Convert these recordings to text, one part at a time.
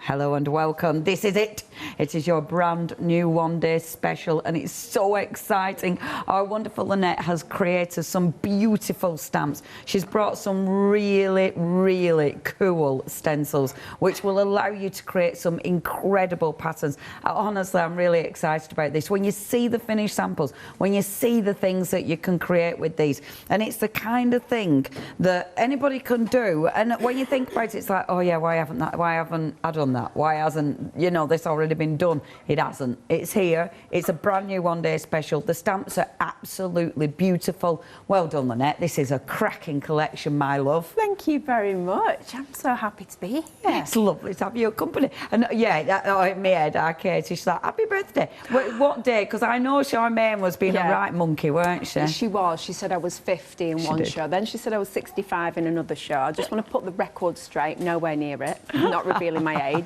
Hello and welcome. This is it. It is your brand new one-day special and it's so exciting. Our wonderful Lynette has created some beautiful stamps. She's brought some really cool stencils which will allow you to create some incredible patterns. Honestly, I'm really excited about this. When you see the finished samples, when you see the things that you can create with these, and it's the kind of thing that anybody can do, and when you think about it, it's like, oh yeah, why haven't I done that? Why hasn't, you know, this already been done? It hasn't. It's here. It's a brand new one-day special. The stamps are absolutely beautiful. Well done, Lynette. This is a cracking collection, my love. Thank you very much. I'm so happy to be here. It's lovely to have your company. And yeah, in my head, Katie, she's like, happy birthday. What day? Because I know Charmaine was being a right monkey, weren't she? She was. She said I was 50 in one show. Then she said I was 65 in another show. I just want to put the record straight. Nowhere near it. I'm not revealing my age.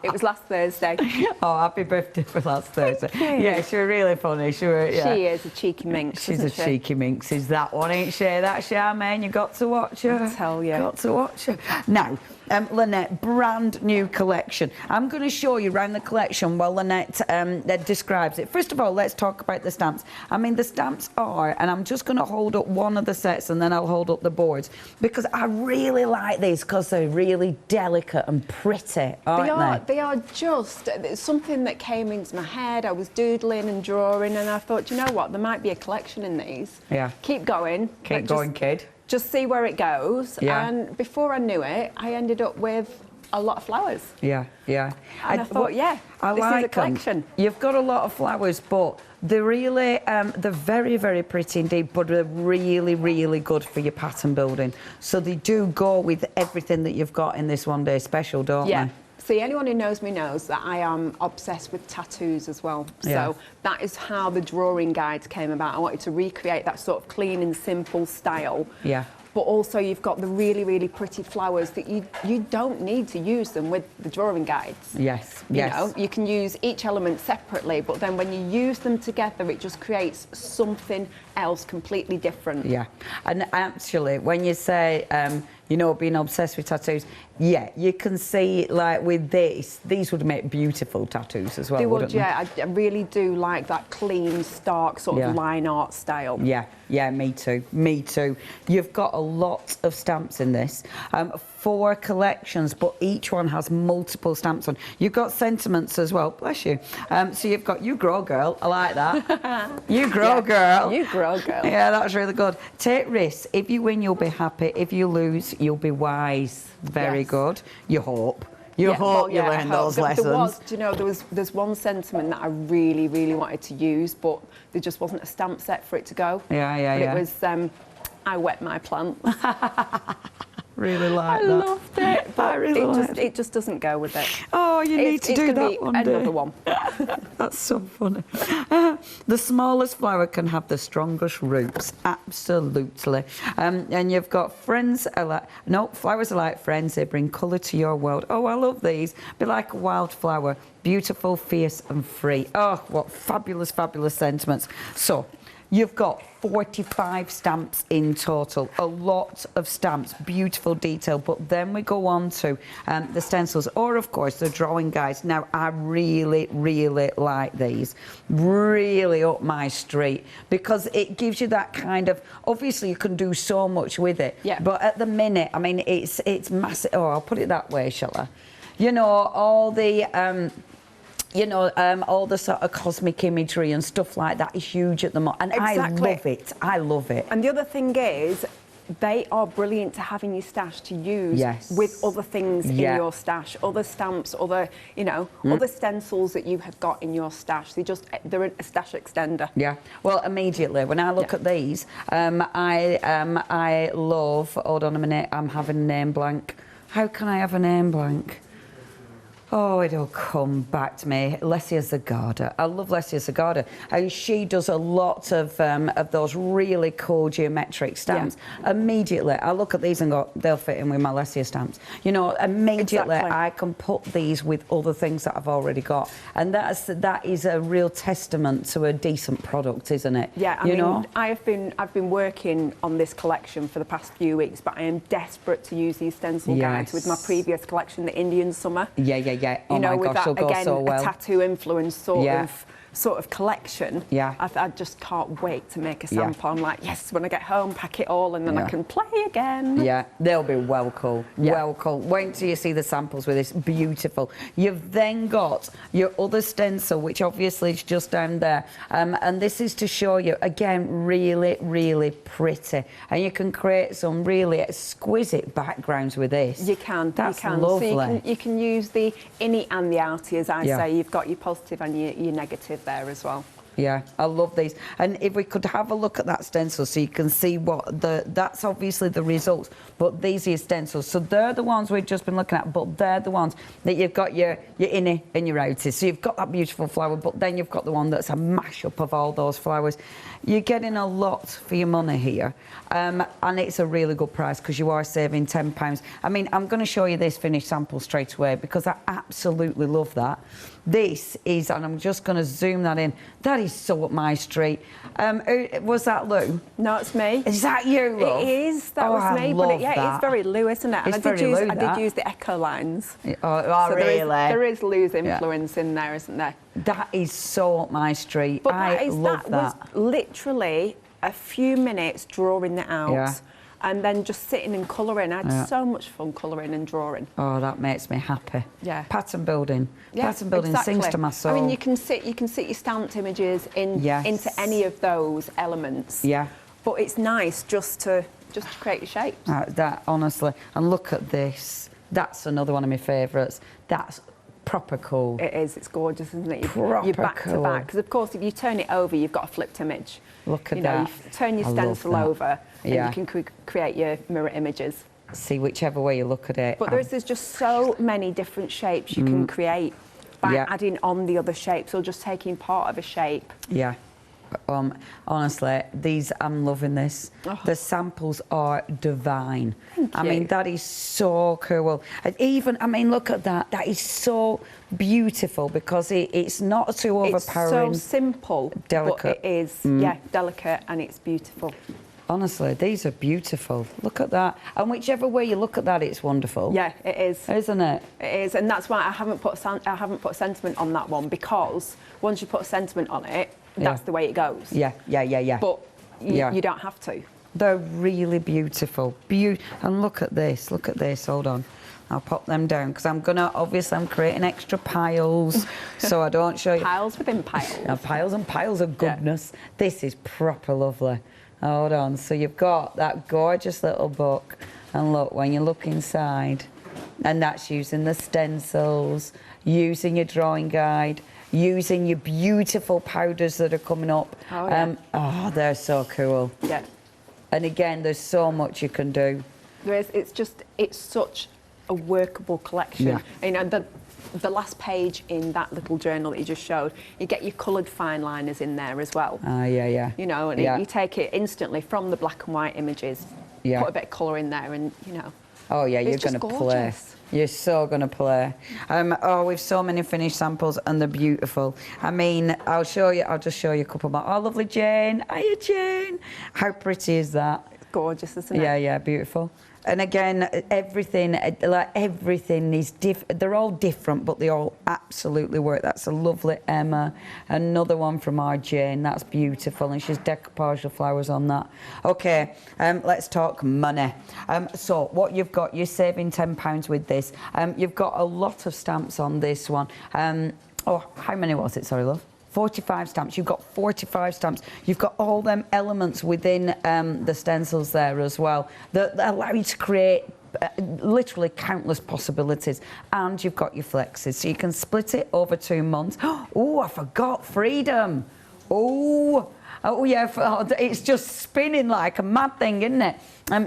It was last Thursday. Oh, happy birthday for last Thursday. Yeah, she was really funny. She is a cheeky minx. She's a cheeky minx. Is that one, ain't she? That Charmaine, you got to watch her. I tell you. Got to watch her. Now, Lynette, brand new collection. I'm going to show you around the collection while Lynette describes it. First of all, let's talk about the stamps. I mean, the stamps are, and I'm just going to hold up one of the sets and then I'll hold up the boards, because I really like these because they're really delicate and pretty, aren't they? They are just something that came into my head. I was doodling and drawing and I thought, you know what, there might be a collection in these. Yeah. Keep going. Keep going, kid. Just see where it goes. Yeah. And before I knew it, I ended up with a lot of flowers. Yeah. And I thought, this is a collection. You've got a lot of flowers, but they're really, they're very pretty indeed, but they're really good for your pattern building. So they do go with everything that you've got in this one-day special, don't they? See, anyone who knows me knows that I am obsessed with tattoos as well. So that is how the drawing guides came about. I wanted to recreate that sort of clean and simple style. Yeah. But also you've got the really pretty flowers that you don't need to use them with the drawing guides. Yes. You know, you can use each element separately, but then when you use them together, it just creates something else completely different. Yeah. And actually, when you say, you know, being obsessed with tattoos, yeah, you can see, like, with these would make beautiful tattoos as well, they wouldn't would, yeah. I really do like that clean, stark sort of line art style. Yeah, me too. You've got a lot of stamps in this. 4 collections, but each one has multiple stamps on. You've got sentiments as well, bless you. So you've got You Grow Girl, I like that. You Grow Girl. You Grow Girl. Yeah, that's really good. Take risks. If you win, you'll be happy. If you lose, you'll be wise. Very good. You hope. You hope you learn those lessons. There was, do you know, there's one sentiment that I really wanted to use, but there just wasn't a stamp set for it to go. Yeah. It was, I wet my plants. Really like I that. loved it, but it just doesn't go with it. Oh, you need to do that one day. Another one. That's so funny. The smallest flower can have the strongest roots, absolutely. And you've got flowers are like friends. They bring colour to your world. Oh, I love these. Be like a wildflower, beautiful, fierce and free. Oh, what fabulous sentiments. So, you've got 45 stamps in total, a lot of stamps, beautiful detail, but then we go on to the stencils, or of course the drawing guides. Now, I really like these, really up my street, because it gives you that kind of, obviously you can do so much with it, but at the minute, I mean, it's massive. Oh, I'll put it that way, shall I? You know, all the all the sort of cosmic imagery and stuff like that is huge at the moment, and exactly. I love it. And the other thing is, they are brilliant to have in your stash to use with other things in your stash, other stamps, other, other stencils that you have got in your stash. They're a stash extender. Yeah. Well, immediately when I look at these, I love. Hold on a minute. I'm having a name blank. How can I have a name blank? Oh, it'll come back to me. Lesia Zagada. I love Lesia Zagada. And she does a lot of those really cool geometric stamps. Immediately, I look at these and go, they'll fit in with my Lesia stamps. You know, immediately I can put these with other things that I've already got. And that is a real testament to a decent product, isn't it? Yeah, I mean, I've been working on this collection for the past few weeks, but I am desperate to use these stencil guides with my previous collection, the Indian Summer. Yeah. yeah. Oh, you know, my with gosh, that it'll go again, so well. a tattoo influence Yeah. sort of collection. Yeah. I just can't wait to make a sample. I'm like, yes, when I get home, pack it all, and then I can play again. Yeah, they'll be well cool. Yeah. Well cool. Wait till you see the samples with this. Beautiful. You've then got your other stencil, which obviously is just down there. And this is to show you, again, really, really pretty. And you can create some really exquisite backgrounds with this. You can. That's you can. lovely. So you can use the innie and the outie, as I Yeah. say. You've got your positive and your negative there as well. Yeah, I love these. And if we could have a look at that stencil so you can see what that's obviously the results, but these are your stencils. So they're the ones we've just been looking at, but they're the ones that you've got your innie and your outie. So you've got that beautiful flower, but then you've got the one that's a mashup of all those flowers. You're getting a lot for your money here. And it's a really good price because you are saving £10. I mean, I'm going to show you this finished sample straight away because I absolutely love that. This is, and I'm just going to zoom that in, that is so up my street. Was that Lou? No, it's me. Is that you, love? It is. That was me. I But love yeah, that. it's very Lou, isn't it? And It's I very did use the echo lines. Oh, So really? there is Lou's influence in there, isn't there? That is so up my street. But I love that. was literally a few minutes drawing it out. Yeah. And then just sitting and colouring. I had Yeah. so much fun colouring and drawing. Oh, that makes me happy. Yeah. Pattern building. Yeah, Pattern building sings to my soul. I mean, you can sit your stamped images Yes. into any of those elements. Yeah. But it's nice just to create your shapes. That honestly, and look at this. That's another one of my favourites. That's proper cool. It is. It's gorgeous, isn't it? Proper You're back cool. to back. Because, of course, if you turn it over, you've got a flipped image. Look at you know, that. You turn your I love stencil that. over and Yeah. you can create your mirror images. See, whichever way you look at it. But there's just so many different shapes you can create by Yeah. adding on the other shapes or just taking part of a shape. Yeah. Honestly, I'm loving this. Oh. The samples are divine. Thank I you. mean, that is so cool. And even, I mean, look at that. That is so beautiful because it's not too overpowering. It's so simple, Delicate. but it is, yeah, delicate and it's beautiful. Honestly, these are beautiful. Look at that. And whichever way you look at that, it's wonderful. Yeah, it is. Isn't it? It is, and that's why I haven't put a sentiment on that one, because once you put a sentiment on it, that's the way it goes. Yeah. But you don't have to. They're really beautiful. And look at this. Look at this. Hold on. I'll pop them down because I'm creating extra piles so I don't show you. Piles within piles. Piles and piles of goodness. Yeah. This is proper lovely. Hold on. So you've got that gorgeous little book. And look, when you look inside, and that's using the stencils, using your drawing guide, using your beautiful powders that are coming up. Oh, yeah. They're so cool. Yeah. And again, there's so much you can do. There is. It's such a workable collection. Yeah. You know, the last page in that little journal that you just showed, you get your coloured fine liners in there as well. Yeah. You know, and you take it instantly from the black and white images, put a bit of colour in there, and you know. Oh yeah, you're going to play. You're so going to play. We've so many finished samples and they're beautiful. I mean, I'll just show you a couple more. Oh, lovely Jane. Hiya, Jane. How pretty is that? It's gorgeous, isn't it? Yeah, beautiful. And again, everything is they're all different, but they all absolutely work. That's a lovely Emma. Another one from our Jane. That's beautiful, and she's decoupaged the flowers on that. Okay, let's talk money. So what you've got, you're saving £10 with this. You've got a lot of stamps on this one. How many was it? Sorry, love. 45 stamps. You've got 45 stamps. You've got all them elements within the stencils there as well that allow you to create literally countless possibilities. And you've got your flexes, so you can split it over 2 months. Oh, I forgot freedom. Oh yeah, it's just spinning like a mad thing, isn't it?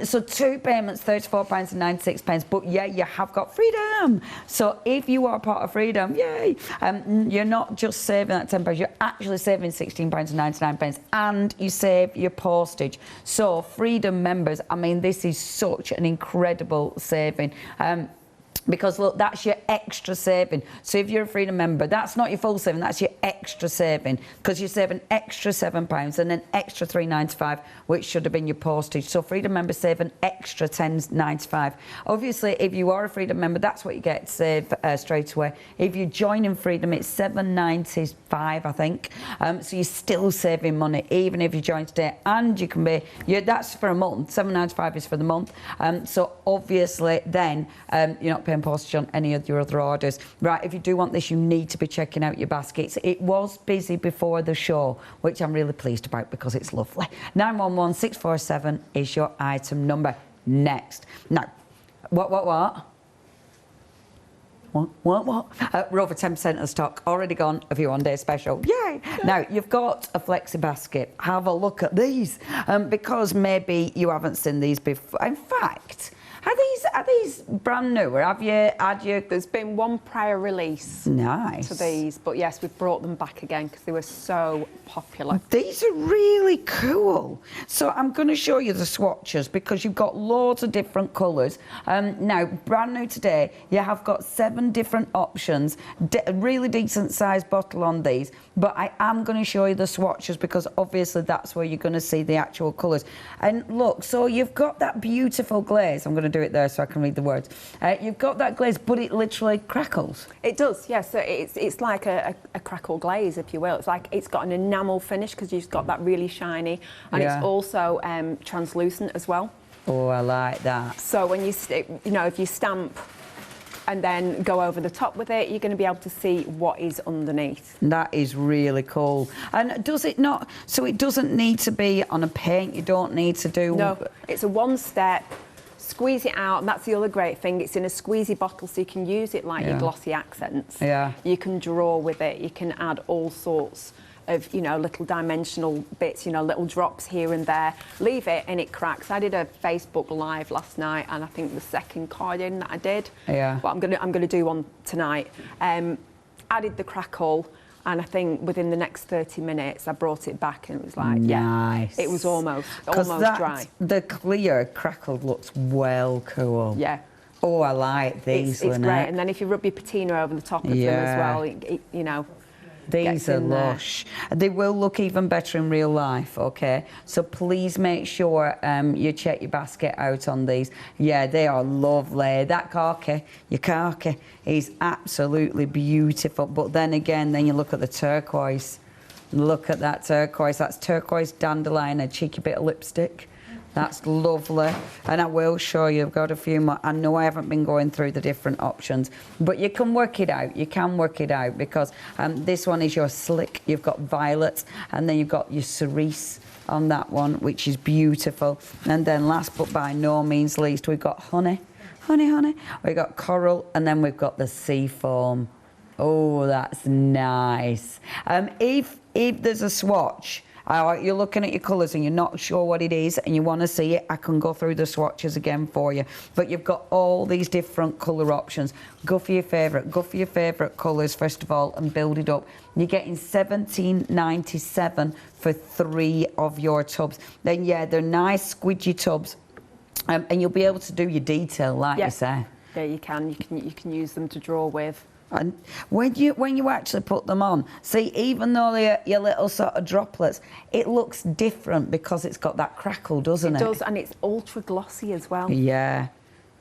So 2 payments, £34.96, but yeah, you have got freedom. So if you are part of freedom, yay! You're not just saving that £10, you're actually saving £16.99, and you save your postage. So freedom members, I mean, this is such an incredible saving. Because look, that's your extra saving. So if you're a Freedom member, that's not your full saving, that's your extra saving, because you're saving extra £7 and an extra £3.95, which should have been your postage. So Freedom members save an extra £10.95. Obviously, if you are a Freedom member, that's what you get to save straight away. If you join in Freedom, it's £7.95, I think. So you're still saving money, even if you join today. And you can be, that's for a month. £7.95 is for the month. So obviously, then you're not paying postage on any of your other orders. Right, if you do want this, you need to be checking out your baskets. It was busy before the show, which I'm really pleased about because it's lovely. 911647 is your item number. Next. Now, what? We're over 10% of the stock already gone of your one-day special. Yay! Now, you've got a flexi basket. Have a look at these because maybe you haven't seen these before. In fact, are these brand new, or have you had your... There's been one prior release to these, but yes, we've brought them back again because they were so popular. These are really cool. So I'm going to show you the swatches because you've got loads of different colours. Now, brand new today, you have got 7 different options, really decent sized bottle on these, but I am going to show you the swatches because obviously that's where you're going to see the actual colours. And look, so you've got that beautiful glaze. I'm going to do it there so I can read the words. You've got that glaze, but it literally crackles. It does, yes. So it's like a crackle glaze, if you will. It's like it's got an enamel finish because you've got that really shiny, and it's also translucent as well. Oh, I like that. So when if you stamp and then go over the top with it, you're going to be able to see what is underneath. That is really cool. And does it not, so it doesn't need to be on a paint, you don't need to do... No, it's a one-step, squeeze it out, and that's the other great thing, it's in a squeezy bottle so you can use it like your glossy accents. Yeah. You can draw with it, you can add all sorts of, little dimensional bits, little drops here and there. Leave it and it cracks. I did a Facebook Live last night, and I think the second card in that I did. Yeah. But I'm gonna do one tonight. Added the crackle, and I think within the next 30 minutes I brought it back, and it was like, nice. It was almost dry. The clear crackled looks well cool. Yeah. Oh, I like these. It's great. And then if you rub your patina over the top of them as well, these are lush. They will look even better in real life, okay? So please make sure you check your basket out on these. Yeah, they are lovely. That your khaki is absolutely beautiful. But then again, then you look at the turquoise. Look at that turquoise. That's turquoise dandelion, a cheeky bit of lipstick. That's lovely. And I will show you, I've got a few more. I know I haven't been going through the different options, but you can work it out. You can work it out because this one is your slick. You've got violet, and then you've got your cerise on that one, which is beautiful. And then last but by no means least, we've got honey. We've got coral, and then we've got the sea foam. Oh, that's nice. If there's a swatch, you're looking at your colours and you're not sure what it is and you want to see it, I can go through the swatches again for you. But you've got all these different colour options. Go for your favourite colours first of all and build it up. You're getting $17.97 for 3 of your tubs. Then they're nice squidgy tubs, and you'll be able to do your detail like you say. Yeah, you can use them to draw with. And when you actually put them on, see, even though they're your little sort of droplets, it looks different because it's got that crackle, doesn't it? It does, and it's ultra glossy as well. Yeah.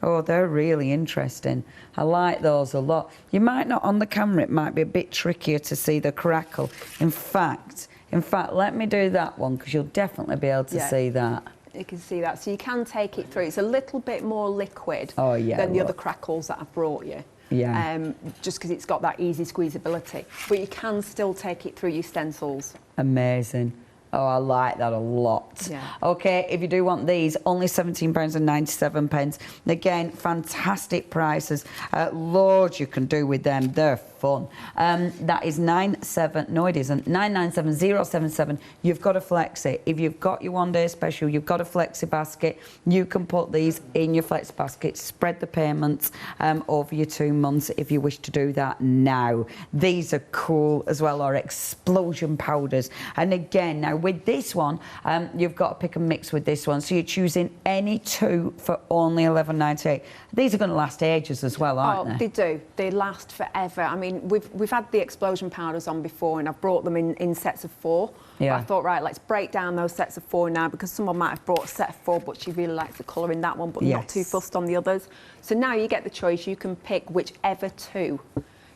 Oh, they're really interesting. I like those a lot. You might not, on the camera, it might be a bit trickier to see the crackle. In fact, let me do that one because you'll definitely be able to see that. You can see that. So you can take it through. It's a little bit more liquid than the other crackles that I've brought you. Yeah. Just because it's got that easy squeezability. But you can still take it through your stencils. Amazing. Oh, I like that a lot. Yeah. Okay, if you do want these, only £17.97. Again, fantastic prices. Loads you can do with them. They're fun. That is 997077. You've got to flex it. If you've got your one day special, you've got a flexi basket. You can put these in your flexi basket, spread the payments over your 2 months if you wish to do that now. These are cool as well, or explosion powders. And again, now with this one, you've got to pick and mix with this one. So you're choosing any two for only $11.98. These are going to last ages as well, aren't they? They do. They last forever. I mean, we've had the explosion powders on before, and I've brought them in sets of 4. Yeah. But I thought, right, let's break down those sets of 4 now, because someone might have brought a set of 4, but she really likes the colour in that one, but not too fussed on the others. So now you get the choice. You can pick whichever 2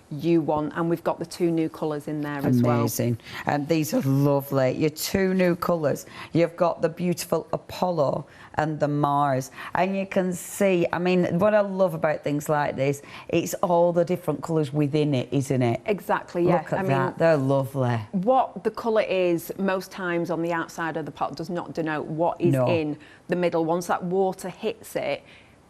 you want, and we've got the 2 new colours in there as well. Amazing. And these are lovely. Your 2 new colours. You've got the beautiful Apollo and the Mars. And you can see, I mean, what I love about things like this, it's all the different colours within it, isn't it? Exactly, yeah. Look at that. They're lovely. What the colour is, most times on the outside of the pot, does not denote what is in the middle. Once that water hits it,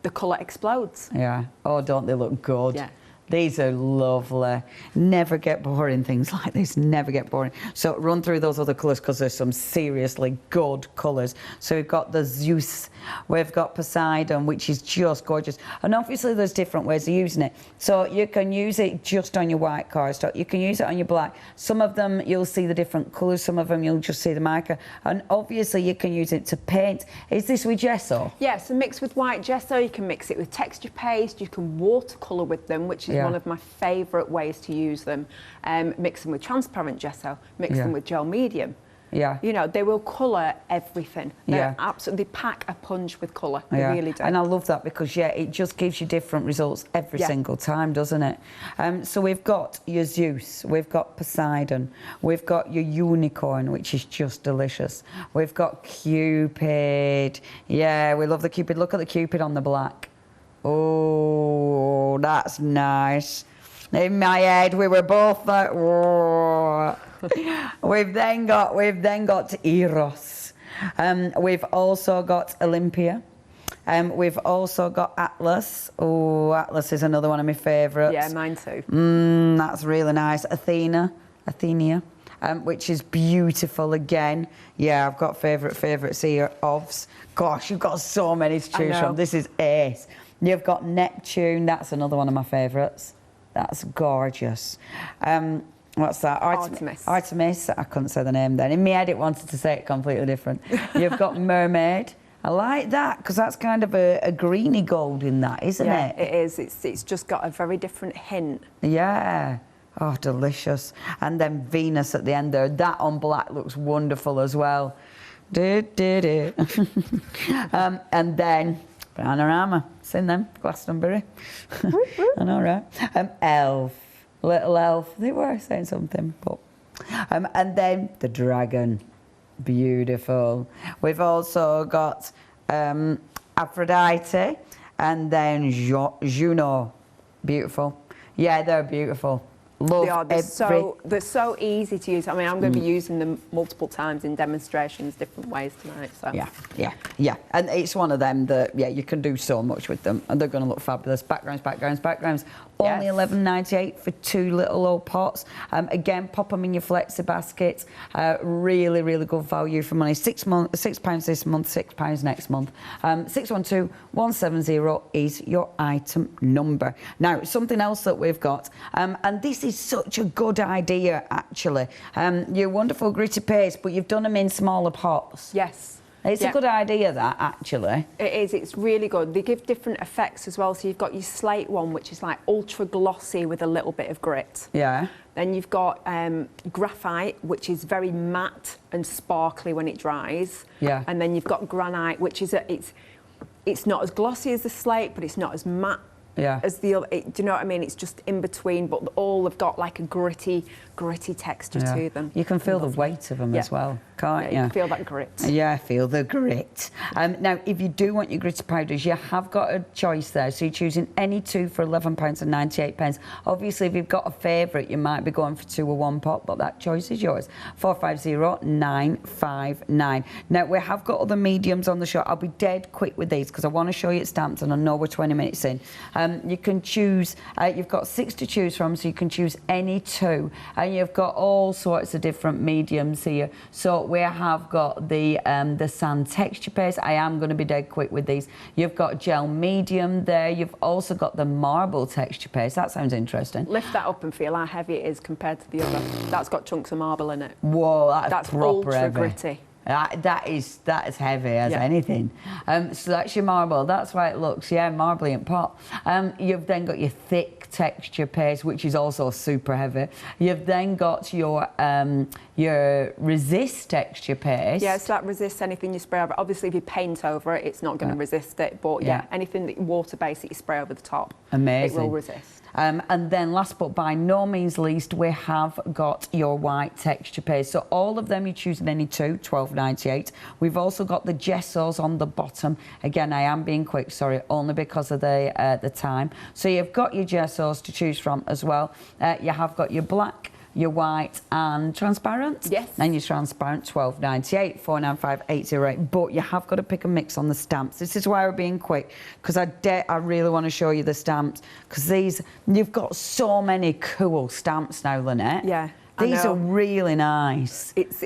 the colour explodes. Yeah. Oh, don't they look good? Yeah. These are lovely. Never get boring, things like this. Never get boring. So run through those other colours, because there's some seriously good colours. So we've got the Zeus. We've got Poseidon, which is just gorgeous. And obviously there's different ways of using it. So you can use it just on your white cardstock. You can use it on your black. Some of them you'll see the different colours. Some of them you'll just see the marker. And obviously you can use it to paint. Is this with gesso? Yeah, so mix with white gesso. You can mix it with texture paste. You can watercolour with them, which is one of my favourite ways to use them. Mix them with transparent gesso, mix them with gel medium. Yeah. You know, they will colour everything. They absolutely pack a punch with colour. They really do. And I love that, because, it just gives you different results every single time, doesn't it? So we've got your Zeus, we've got Poseidon, we've got your unicorn, which is just delicious. We've got Cupid. Yeah, we love the Cupid. Look at the Cupid on the black. Oh, that's nice. In my head, we were both like, whoa. We've then got Eros. We've also got Olympia. We've also got Atlas. Oh, Atlas is another one of my favourites. Yeah, mine too. That's really nice. Athenia, which is beautiful again. Yeah, I've got favourites here. Ofs. Gosh, you've got so many to choose from. This is ace. You've got Neptune. That's another one of my favourites. That's gorgeous. What's that? Artemis. I couldn't say the name then. In my head, it wanted to say it completely different. You've got Mermaid. I like that, because that's kind of a greeny gold in that, isn't it? Yeah, it is. It's just got a very different hint. Yeah. Oh, delicious. And then Venus at the end there. That on black looks wonderful as well. And then Panorama. Seen them, Glastonbury. I know, right? Elf. Little elf. They were saying something, but... and then the dragon. Beautiful. We've also got Aphrodite, and then Juno. Beautiful. Yeah, they're beautiful. Love they're so easy to use. I mean, I'm going to be using them multiple times in demonstrations, different ways tonight. So yeah. And it's one of them that you can do so much with them, and they're going to look fabulous. Backgrounds. Only $11.98 for 2 little old pots. Again, pop them in your flexi basket. Really, really good value for money. £6 this month, £6 next month. 612170 is your item number. Now, something else that we've got, and this is such a good idea, actually. Your wonderful gritty paste, but you've done them in smaller pots. Yes. It's a good idea, that, actually. It is. It's really good. They give different effects as well. So you've got your slate one, which is like ultra glossy with a little bit of grit. Yeah. Then you've got graphite, which is very matte and sparkly when it dries. Yeah. And then you've got granite, which is it's not as glossy as the slate, but it's not as matte as the other. Do you know what I mean? It's just in between, but all have got like a gritty texture to them. You can feel the weight of them as well. can't you you? Feel that grit. Yeah, I feel the grit. Now, if you do want your glitter powders, you have got a choice there. So you're choosing any two for £11.98. Obviously, if you've got a favourite, you might be going for two or one pot, but that choice is yours. 450959. Now, we have got other mediums on the show. I'll be dead quick with these because I want to show you it stamped, and I know we're 20 minutes in. You can choose, you've got 6 to choose from, so you can choose any two, and you've got all sorts of different mediums here. So we have got the sand texture paste. I am going to be dead quick with these. You've got gel medium there. You've also got the marble texture paste. That sounds interesting. Lift that up and feel how heavy it is compared to the other. That's got chunks of marble in it. Whoa, that's proper ultra heavy. gritty. That is heavy as anything. So that's your marble. That's why it looks, marbly and pop. You've then got your thick texture paste, which is also super heavy. You've then got your resist texture paste. Yeah, so that resists anything you spray over. Obviously, if you paint over it, it's not going to resist it. But anything that water-based that you spray over the top, amazing, it will resist. And then last but by no means least, we have got your white texture paste. So all of them you're choosing any two, £12.98. We've also got the Gessos on the bottom. Again, I am being quick, sorry, only because of the time. So you've got your Gessos to choose from as well. You have got your black, your white and transparent. Yes. And your transparent, £12.98, 495808. But you have got to pick a mix on the stamps. This is why we're being quick, because I really want to show you the stamps, because these, you've got so many cool stamps now, Lynette. Yeah. These are really nice. It's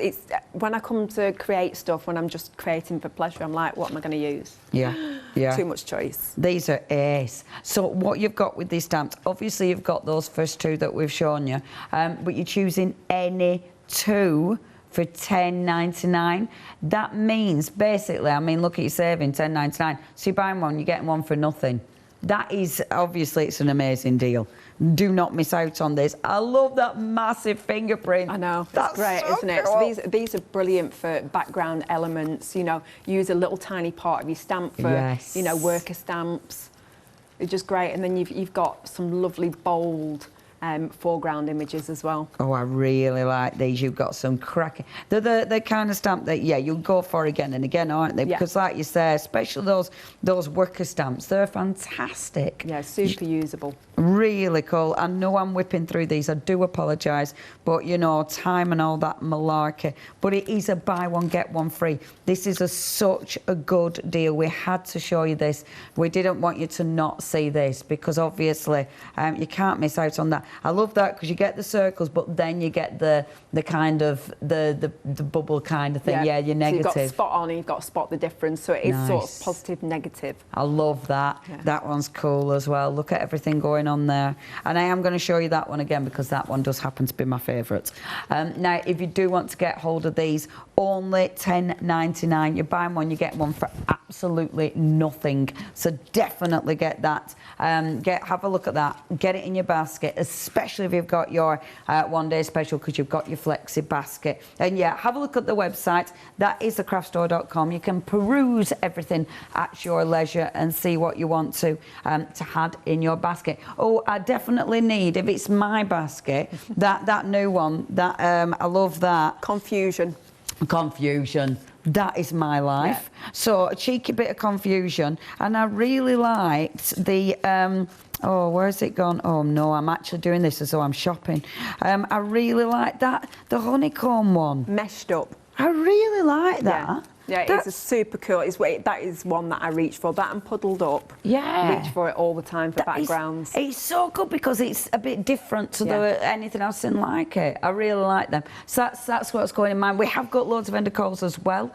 when I come to create stuff, when I'm just creating for pleasure, I'm like, what am I going to use? Yeah, yeah. Too much choice. These are ace. So what you've got with these stamps, obviously you've got those first two that we've shown you, but you're choosing any two for £10.99. That means basically, I mean, look at your saving, £10.99. So you're buying one, you're getting one for nothing. That is, obviously, it's an amazing deal. Do not miss out on this. I love that massive fingerprint. I know. That's great, so isn't it? cool. So these are brilliant for background elements. You know, use a little tiny part of your stamp for, you know, worker stamps. It's just great. And then you've got some lovely, bold foreground images as well. Oh, I really like these. You've got some cracking. They're the kind of stamp that, you'll go for again and again, aren't they? Because like you say, especially those worker stamps, they're fantastic. Yeah, super usable. Really cool. I know I'm whipping through these. I do apologise, but you know, time and all that malarkey. But it is a buy one get one free. This is such a good deal. We had to show you this. We didn't want you to not see this, because obviously you can't miss out on that. I love that, because you get the circles, but then you get the kind of the bubble kind of thing. Yeah, you're negative. So you've got spot on and you've got to spot the difference. So it is sort of positive, negative. I love that. Yeah. That one's cool as well. Look at everything going on there. And I am going to show you that one again, because that one does happen to be my favourite. Now, if you do want to get hold of these, only £10.99. You're buying one, you get one for absolutely nothing. So definitely get that. Have a look at that. Get it in your basket, especially if you've got your one day special, because you've got your flexi basket. And have a look at the website. That is thecraftstore.com. You can peruse everything at your leisure and see what you want to add in your basket. Oh, I definitely need, if it's my basket, that new one. That I love that. Confusion. That is my life. So a cheeky bit of confusion. And I really liked the oh, where's it gone? Oh no, I'm actually doing this as though I'm shopping. I really like that, the honeycomb one. Meshed up. I really like that. Yeah, it's a super cool. That is one that I reach for. That and puddled up. Yeah. Reach for it all the time for backgrounds. It's so good, because it's a bit different to anything I've seen like it. I really like them. So that's what's going in mind. We have got loads of vendor calls as well.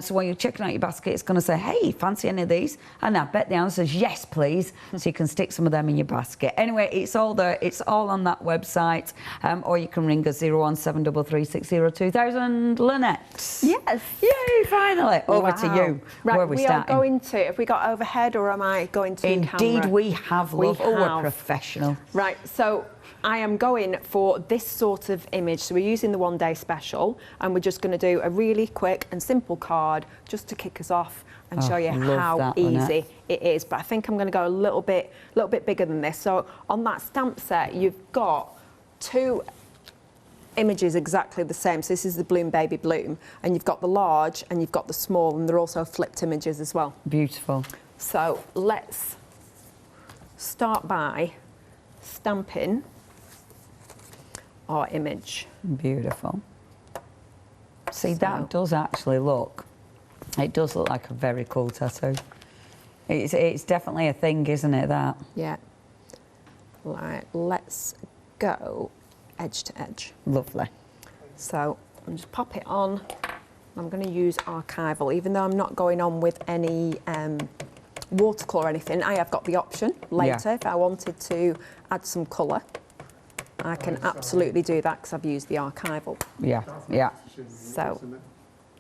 So when you're checking out your basket, it's going to say, hey, fancy any of these? And I bet the answer is yes, please. So you can stick some of them in your basket. Anyway, it's all there. It's all on that website. Or you can ring us 01733602000. Lynette. Yes. Yay, finally. Over to you. Right, Where are we starting? Are going to, have we got overhead, or am I going to Indeed, camera? we have, love. We're professional. Right, so I am going for this sort of image. So we're using the one day special, and we're just going to do a really quick and simple card just to kick us off and show you how easy it is. But I think I'm going to go a little bit bigger than this. So on that stamp set, you've got two image is exactly the same. So this is the Bloom Baby Bloom, and you've got the large and you've got the small, and they're also flipped images as well. Beautiful. So let's start by stamping our image. Beautiful. See, that does actually look, it does look like a very cool tattoo. It's definitely a thing, isn't it, that? Yeah. Right, let's go edge to edge. Lovely. So I'm just pop it on. I'm going to use archival, even though I'm not going on with any watercolour or anything. I have got the option later if I wanted to add some colour. I can absolutely do that because I've used the archival. Yeah, yeah. So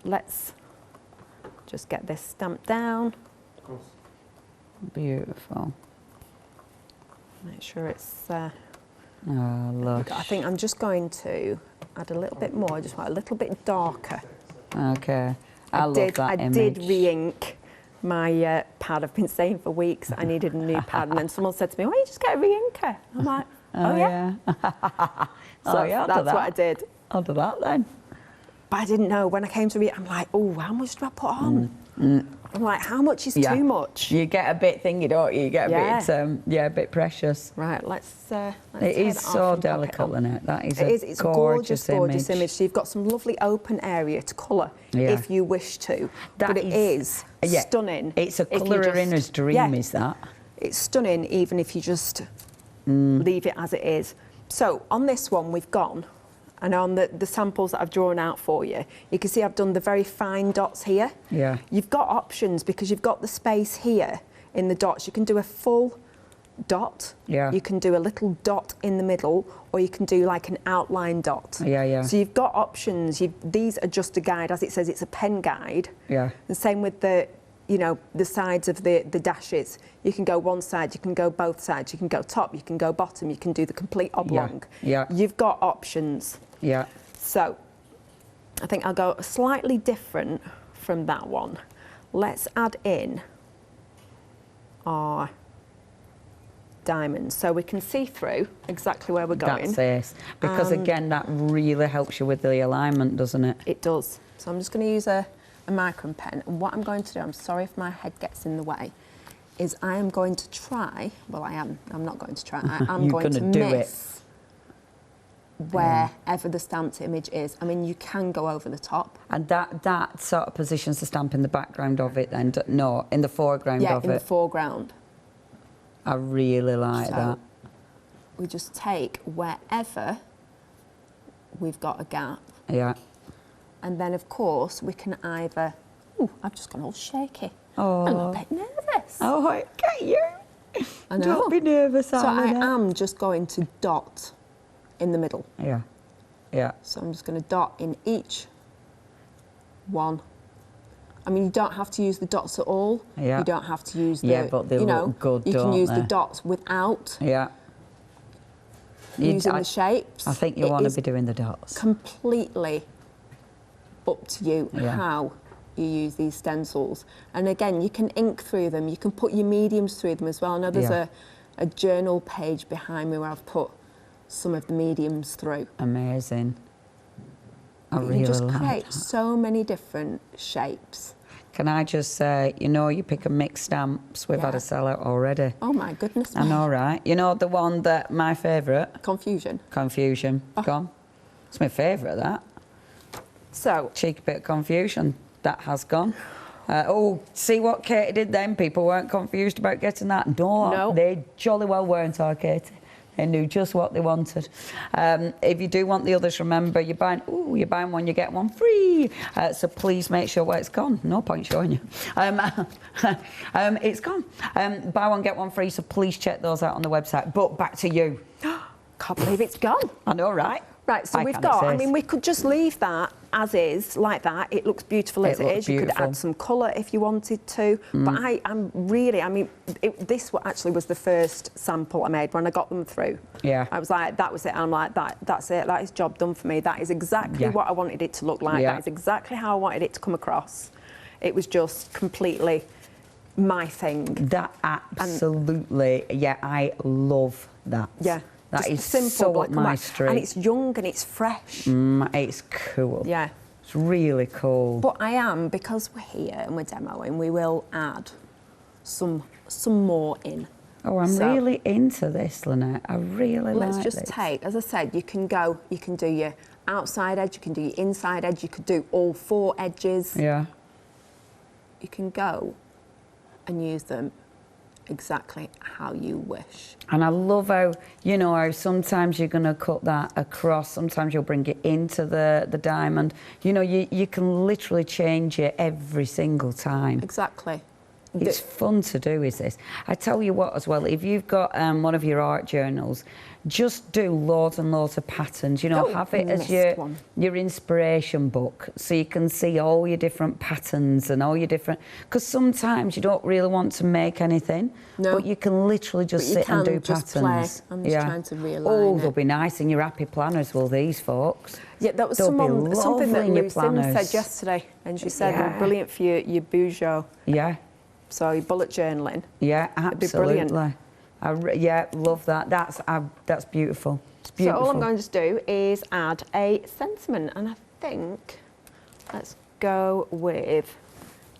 let's just get this stamped down. Beautiful. Make sure it's... oh, lush. I think I'm just going to add a little bit more, just want a little bit darker. Okay. I love that I image. did re-ink my pad. I've been saying for weeks that I needed a new pad, and then someone said to me, why don't you just get a re-inker? I'm like, oh yeah? So yeah, that's what I did. I'll do that then. But I didn't know, when I came to read, I'm like, oh, how much do I put on? I'm like, how much is too much? You get a bit thingy, don't you? You get a bit, a bit precious. Right, let's it is so delicate, Lynette. That is it's gorgeous, gorgeous image. So you've got some lovely open area to colour if you wish to. But it is stunning. It's a colourer in his dream, is that? It's stunning, even if you just leave it as it is. So on this one, we've gone, and on the samples that I've drawn out for you, you can see I've done the very fine dots here. Yeah. You've got options because you've got the space here in the dots. You can do a full dot. Yeah. You can do a little dot in the middle, or you can do like an outline dot. Yeah, yeah. So you've got options. These are just a guide. As it says, it's a pen guide. Yeah. The same with the sides of the dashes. You can go one side, you can go both sides, you can go top, you can go bottom, you can do the complete oblong. Yeah. You've got options. Yeah. So I think I'll go slightly different from that one. Let's add in our diamonds so we can see through exactly where we're going. That's it. Because again, that really helps you with the alignment, doesn't it? It does. So I'm just going to use a micron pen, and what I'm going to do, I'm sorry if my head gets in the way, is I am going to try, well I'm not going to try, I'm going to miss wherever the stamped image is. I mean, you can go over the top. And that sort of positions the stamp in the background of it then, no, in the foreground of it? Yeah, in the foreground. I really like that. We just take wherever we've got a gap. Yeah. And then, of course, we can either... Ooh, I've just gone all shaky. Oh. I'm a bit nervous. Oh, I get you. I know. Don't be nervous, So I am just going to dot in the middle. Yeah, yeah. So I'm just going to dot in each one. I mean, you don't have to use the dots at all. Yeah. You don't have to use the... Yeah, but they look good, you can use the dots without using the shapes. I think you want to be doing the dots. Completely up to you how you use these stencils. And again, you can ink through them. You can put your mediums through them as well. I know there's a journal page behind me where I've put some of the mediums through. Amazing. I really like that. You just create so many different shapes. Can I just say, you pick a mixed stamps. We've had a sellout already. Oh my goodness. I know, right? You know the one that my favourite? Confusion. Confusion. Gone. It's my favourite, that. So. Cheeky bit of confusion. That has gone. See what Katie did then? People weren't confused about getting that. No. They jolly well weren't, Katie. They knew just what they wanted. If you do want the others, remember, you're buying one, you get one free. So please make sure where it's gone. No point showing you. It's gone. Buy one, get one free, so please check those out on the website. But back to you. Can't believe it's gone. I know, right? Right, so we've got, I mean, we could just leave that as is, like that. It looks beautiful as it is. You could add some colour if you wanted to. But this actually was the first sample I made when I got them through. Yeah. I was like, that was it. I'm like, that's it. That is job done for me. That is exactly what I wanted it to look like. That is exactly how I wanted it to come across. It was just completely my thing. That absolutely, I love that. Yeah. That is simple, so up my street. And it's young and it's fresh. It's cool. Yeah. It's really cool. But I am, because we're here and we're demoing, we will add some more in. Oh, I'm really into this, Lynette. I really like this. Let's just take, as I said, you can do your outside edge, you can do your inside edge, you could do all 4 edges. Yeah. You can go and use them exactly how you wish. And I love how, you know, how sometimes you're going to cut that across, sometimes you'll bring it into the diamond. You know, you can literally change it every single time. Exactly. It's fun to do, is this. I tell you what as well, if you've got one of your art journals, just do loads and loads of patterns, you know, have it as your inspiration book, so you can see all your different patterns and all your different, because sometimes you don't really want to make anything, but you can literally just sit and do patterns. Play. I'm just trying to realign Oh, they'll be nice in your happy planners, will these, folks? Yeah, that was something that Lucinda said yesterday, and she said they're brilliant for your Bougeot. Yeah. So your bullet journaling. Yeah, absolutely. It'd be brilliant. Yeah, love that. That's beautiful. It's beautiful. So all I'm going to do is add a sentiment, and I think let's go with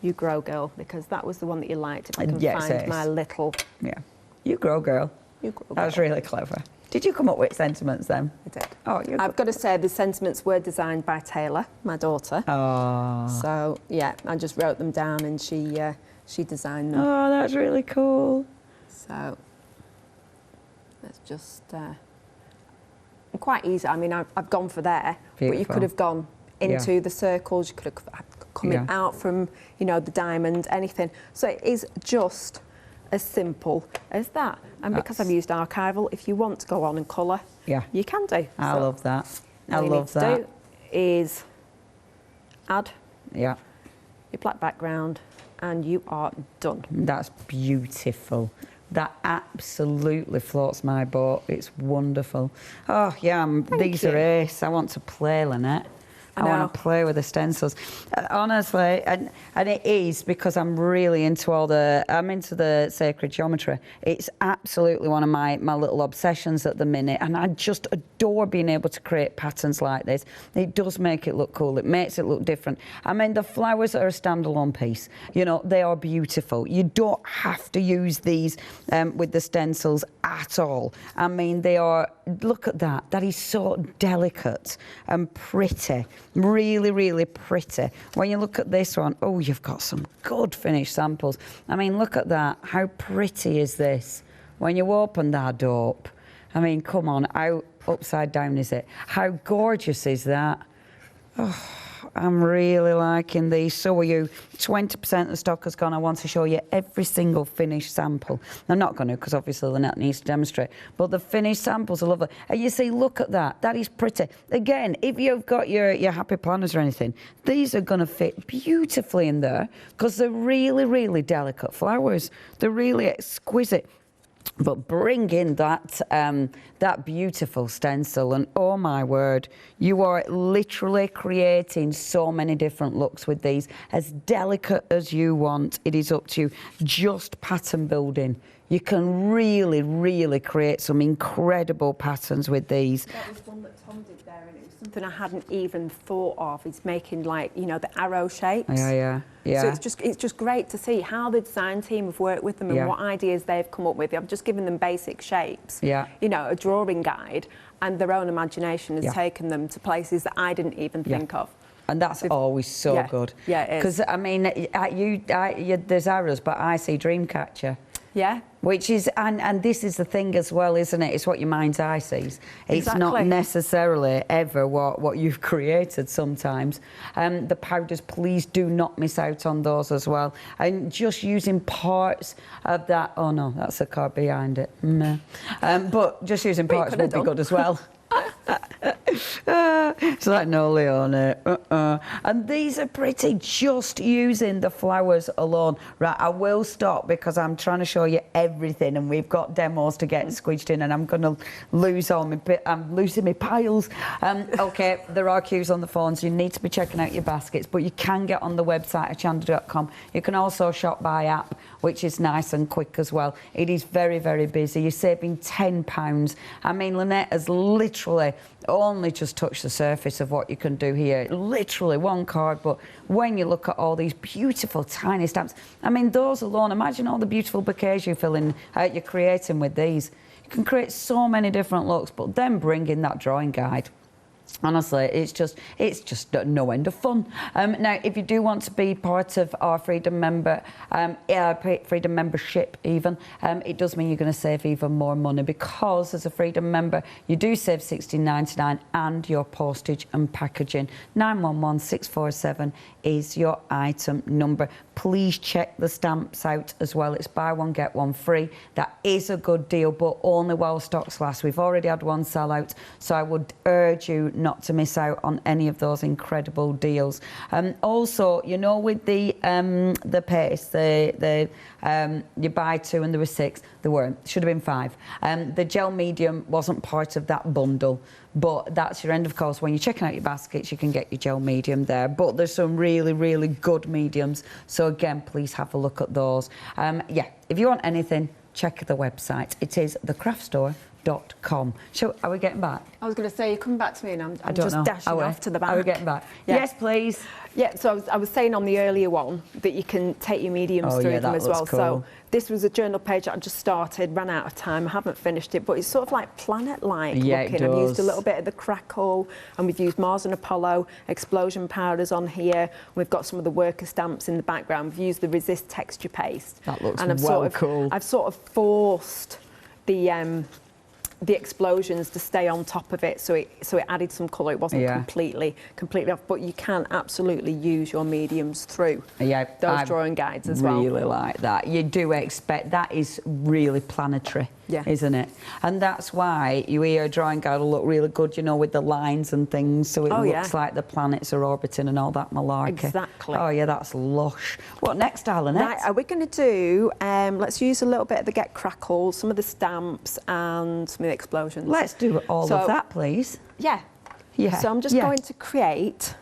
You Grow Girl, because that was the one that you liked. If I can find my little. Yeah, You Grow Girl. You Grow Girl. That was really clever. Did you come up with sentiments then? I did. Oh, I've got to say the sentiments were designed by Taylor, my daughter. Oh. So yeah, I just wrote them down, and she designed them. Oh, that's really cool. So let's just quite easy. I mean, I've gone for there, but you could have gone into the circles. You could have come out from, you know, the diamond, anything. So it is just as simple as that. And because I've used archival, if you want to go on and colour, you can do. I love that. I love that. All you need to do is add your black background, and you are done. That's beautiful. That absolutely floats my boat. It's wonderful. Oh, yeah, these are ace. I want to play, Lynette. I want to play with the stencils. Honestly, and it is because I'm really into I'm into the sacred geometry. It's absolutely one of my little obsessions at the minute, and I just adore being able to create patterns like this. It does make it look cool. It makes it look different. I mean, the flowers are a standalone piece. You know, they are beautiful. You don't have to use these with the stencils at all. I mean, they are, look at that. That is so delicate and pretty. Really, really pretty. When you look at this one, oh, you've got some good finished samples. I mean, look at that. How pretty is this? When you open that up, I mean, come on, how upside down is it? How gorgeous is that? Oh, I'm really liking these. So are you. 20% of the stock has gone. I want to show you every single finished sample. I'm not going to, because obviously Lynette needs to demonstrate. But the finished samples are lovely. And you see, look at that. That is pretty. Again, if you've got your happy planners or anything, these are going to fit beautifully in there, because they're really, really delicate flowers. They're really exquisite. But bring in that beautiful stencil, and oh my word, you are literally creating so many different looks with these. As delicate as you want, it is up to you. Just pattern building. You can really, really create some incredible patterns with these. That was one that Tom did there, and it was something I hadn't even thought of. It's making, like, you know, the arrow shapes. Yeah. So it's just great to see how the design team have worked with them and what ideas they've come up with. I've just given them basic shapes. You know, a drawing guide, and their own imagination has taken them to places that I didn't even think of. And that's always so good. Yeah, it is. Because, I mean, there's arrows, but I see Dreamcatcher. Yeah. Which is, and this is the thing as well, isn't it? It's what your mind's eye sees. It's not necessarily ever what you've created sometimes. The powders, please do not miss out on those as well. And just using parts of that, oh no, that's a card behind it. But just using parts would be good as well. It's like, no, Leone. And these are pretty, just using the flowers alone. Right, I will stop because I'm trying to show you everything and we've got demos to get squidged in and I'm going to lose all my, I'm losing my piles. Okay, there are queues on the phones. You need to be checking out your baskets, but you can get on the website at chandler.com. You can also shop by app, which is nice and quick as well. It is very, very busy. You're saving £10. I mean, Lynette has literally only just touched the surface of what you can do here. Literally one card, but when you look at all these beautiful tiny stamps, I mean, those alone, imagine all the beautiful bouquets you're creating with these. You can create so many different looks, but then bring in that drawing guide. Honestly, it's just no end of fun. Now, if you do want to be part of our Freedom membership even, it does mean you're going to save even more money because as a Freedom member, you do save £16.99 and your postage and packaging. 911647 is your item number. Please check the stamps out as well. It's buy one, get one free. That is a good deal, but only while stocks last. We've already had one sell out, so I would urge you not to miss out on any of those incredible deals. Also, you know, with the paste, you buy two and there were six. There weren't. Should have been five. The gel medium wasn't part of that bundle, but that's your end of course. When you're checking out your baskets, you can get your gel medium there. But there's some really, really good mediums. So again, please have a look at those. Yeah, if you want anything, check the website. It is thecraftstore.com. So, are we getting back? I was going to say, you're coming back to me and I'm just dashing off to the back. Are we getting back? Yeah. Yes, please. Yeah, so I was saying on the earlier one that you can take your mediums through them as well. Cool. So this was a journal page that I just started, ran out of time, I haven't finished it, but it's sort of like planet-like looking. I've used a little bit of the crackle and we've used Mars and Apollo, explosion powders on here. We've got some of the worker stamps in the background. We've used the Resist texture paste. That looks cool. I've sort of forced the explosions to stay on top of it, so it added some colour. It wasn't completely off, but you can absolutely use your mediums through those drawing guides as well. I really like that. You do expect that is really planetary, isn't it? And that's why your drawing guide will look really good, you know, with the lines and things, so it looks like the planets are orbiting and all that malarkey. Exactly. Oh yeah, that's lush. What next, darling? Right, are we going to do? Let's use a little bit of the Get Crackle, some of the stamps, and some of the explosions. Let's do all of that, please. Yeah. So I'm just going to create.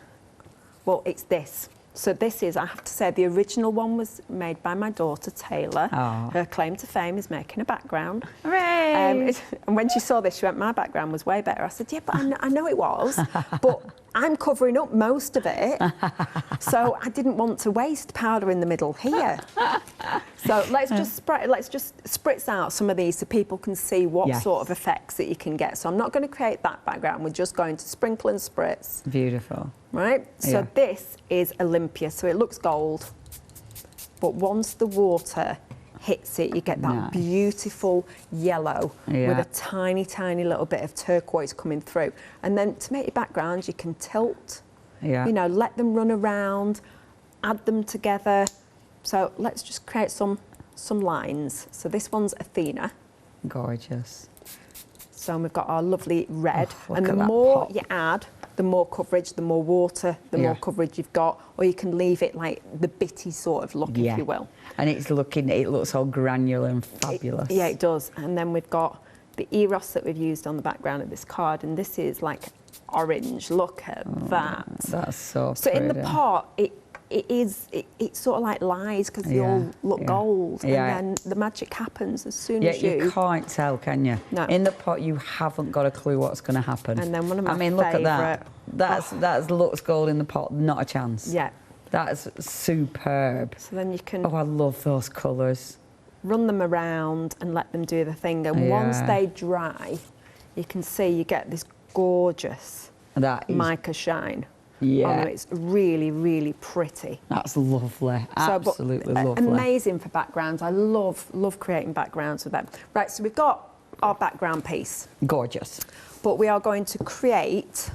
Well, it's this. So this is, I have to say, the original one was made by my daughter, Taylor. Her claim to fame is making a background. Hooray! And when she saw this, she went, my background was way better. I said, yeah, but I know it was, but I'm covering up most of it. So I didn't want to waste powder in the middle here. So let's just spritz out some of these so people can see what sort of effects that you can get. So I'm not going to create that background. We're just going to sprinkle and spritz. Beautiful. Right, so this is Olympia, so it looks gold, but once the water hits it, you get that beautiful yellow with a tiny, tiny little bit of turquoise coming through. And then to make your backgrounds, you can tilt, you know, let them run around, add them together. So let's just create some lines. So this one's Athena. Gorgeous. So we've got our lovely red, and the more you add, the more coverage, the more water, the more coverage you've got, or you can leave it like the bitty sort of look, if you will. And it looks all granular and fabulous. It does. And then we've got the Eros that we've used on the background of this card, and this is like orange. Look at that. That's so pretty. So in the pot, it's sort of like lies because they all look gold, and then the magic happens as soon as you can't tell, can you? No. In the pot, you haven't got a clue what's going to happen. And then one of my look at that. That looks gold in the pot, not a chance. Yeah. That's superb. So then you can. Oh, I love those colours. Run them around and let them do the thing, and once they dry, you can see you get this gorgeous mica shine. Yeah. It's really, really pretty. That's lovely. Absolutely lovely. Amazing for backgrounds. I love creating backgrounds with them. Right, so we've got our background piece. Gorgeous. But we are going to create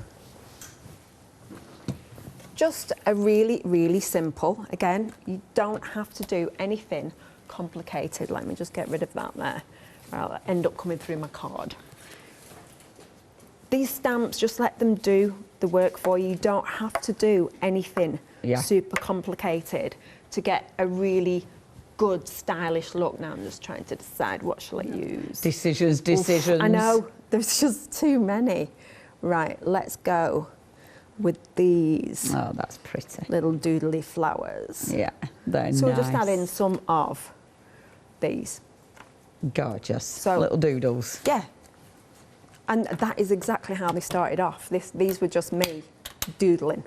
just a really, really simple. Again, you don't have to do anything complicated. Let me just get rid of that there. Or I'll end up coming through my card. these stamps, just let them do the work for you. You don't have to do anything super complicated to get a really good, stylish look. Now I'm just trying to decide what shall I use. Decisions. Oof, I know, there's just too many. Right, let's go with these. Oh, that's pretty. Little doodly flowers. Yeah, they're so nice. we'll just add in some of these. Gorgeous. So, little doodles. Yeah. And that is exactly how they started off. These were just me doodling.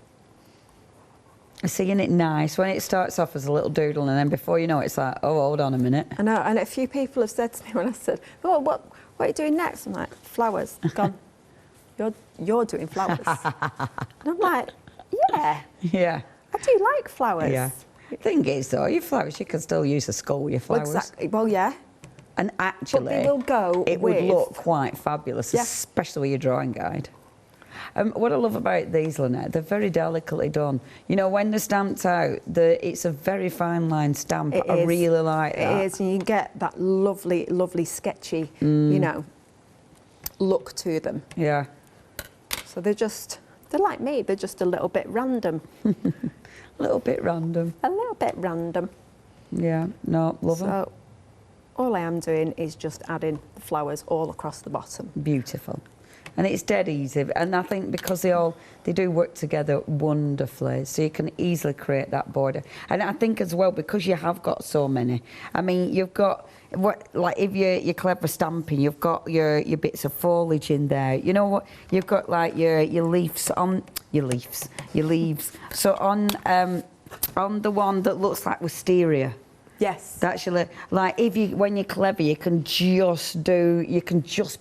Seeing it nice when it starts off as a little doodle, and then before you know it, it's like, oh, hold on a minute. I know, and a few people have said to me when I said, oh, what are you doing next? I'm like, flowers. Gone. You're doing flowers. And I'm like, yeah. Yeah. I do like flowers. Yeah. The thing is, though, your flowers, you can still use a skull with your flowers. Exactly. Well, yeah. And actually, but they will go it with... would look quite fabulous, especially with your drawing guide. What I love about these, Lynette, they're very delicately done. You know, when they're stamped out, it's a very fine line stamp. I really like that. It is, and you get that lovely, lovely sketchy, you know, look to them. Yeah. So they're like me, they're just a little bit random. A little bit random. A little bit random. Yeah, no, love them. So all I am doing is just adding the flowers all across the bottom. Beautiful. And it's dead easy, and I think because they do work together wonderfully, so you can easily create that border. And I think as well, because you have got so many, I mean, you've got if you're clever stamping, you've got your bits of foliage in there. You know what? You've got like your leaves on your leaves. So on the one that looks like wisteria. Yes. Actually, like when you're clever, you can just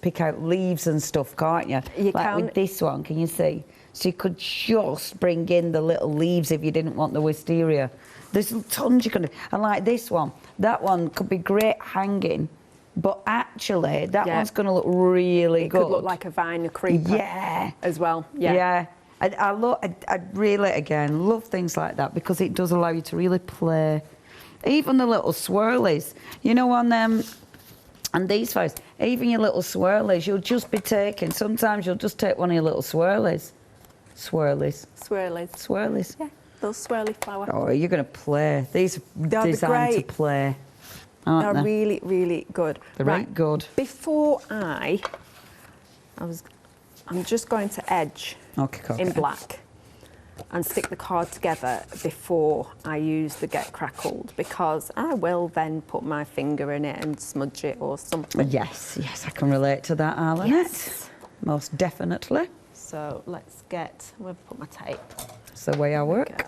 pick out leaves and stuff, can't you? You like can. With this one, can you see? So you could just bring in the little leaves if you didn't want the wisteria. There's tons you can do. And like this one, that one could be great hanging, but actually that one's going to look really good. It could look like a vine, a creeper. Yeah. As well. Yeah. Yeah. I really, again, love things like that because it does allow you to really play. Even the little swirlies, you know, on them, and these flowers, even your little swirlies, you'll just be taking, sometimes you'll just take one of your little swirlies. Swirlies. Yeah, little swirly flower. Oh, you're going to play. These are designed to play, aren't they? They're really, really good. They're right good. Before I'm just going to edge in black and stick the card together before I use the Get Crackled, because I will then put my finger in it and smudge it or something. Yes, I can relate to that, Lynette. Yes. Most definitely. So let's we'll put my tape. That's the way I work.